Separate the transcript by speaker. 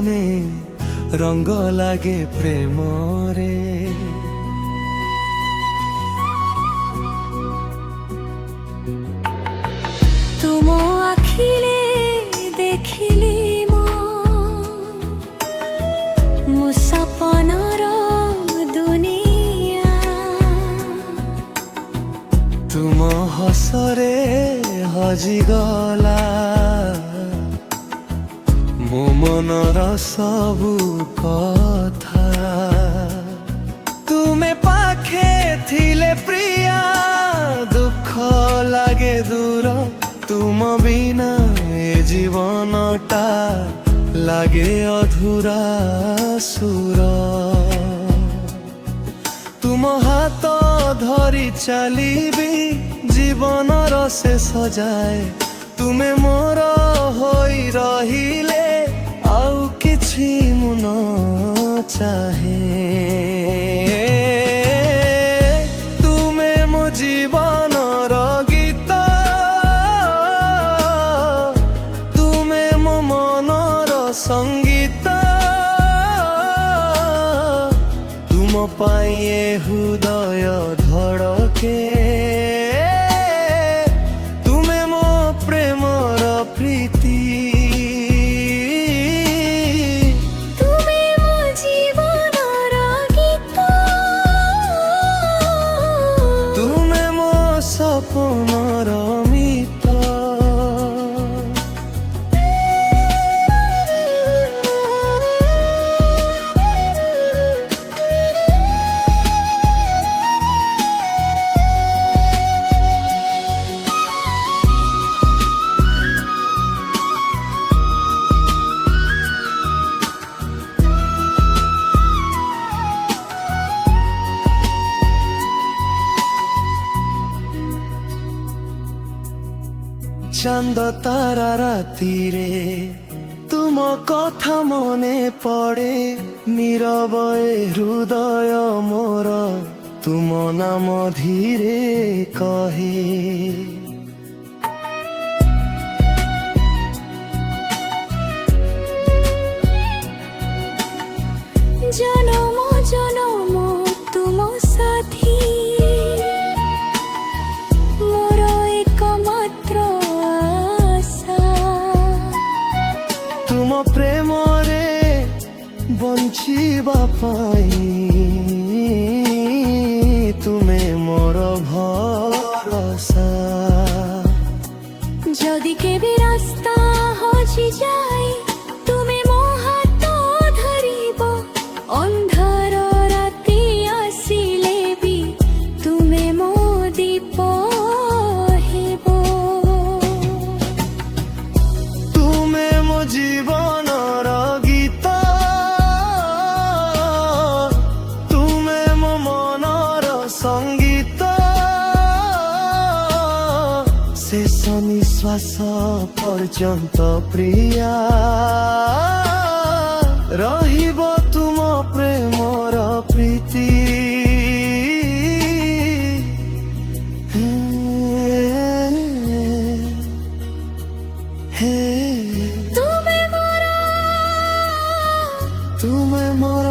Speaker 1: জীবনে রঙ্গ লাগে প্রেমরে।
Speaker 2: তুম আখিলে দেখিলি ମୋ ସପନର ଦୁନିଆ।
Speaker 1: ତୁମ ହସରେ ହଜିଗଲା ମୋ ମନର ସବୁ କଥା। ତୁମେ ପାଖେ ଥିଲେ ପ୍ରିୟା ଦୁଃଖ ଲାଗେ ଦୂର। ତୁମ ବିନା ଏ ଜୀବନଟା লাগে অধুরা সুর। তুম হাত ধরি চালিবি জীবনর শেষ যায়। তুমে মোর হই রহিলে আউ কিছু মু ন চাহে। তুমে মো জীবনর গীত, তুমে মো মনর সঙ্গীত। তুম পাই এ হৃদয় ধড়কে। তুমে মো প্রেমর প্রীতি।
Speaker 2: ତୁମେ ମୋ ଜୀବନର ଗୀତ,
Speaker 1: তুমে মো সপনর মিত। চাঁদ তারা রাতিরে তুম কথা মনে পড়ে। নীরবে হৃদয় মোর তুম নাম ধীরে কহে।
Speaker 2: জনম জনম তুম সাথী মোর একমাত্র আশা।
Speaker 1: তুম প্রেমরে বঞ্চিবা পাই তুমে মোর ভরসা।
Speaker 2: যদি কেবে রাস্তা হজি যায় তুমি ମୋ ହାତ ଧରିବ। ଅନ୍ଧାର ରାତି ଆସିଲେ ବି ତୁମେ ମୋ ଦୀପ ହେବ।
Speaker 1: তুমে মো জীবনর গীত, তুমে মো মনর সঙ্গীত। শেষ নিঃশ্বাস পর্যন্ত প্রিয়া রহিব তুম প্রেমর প্রীতি।
Speaker 2: ତୁମେ ମୋର
Speaker 1: তুমে মোর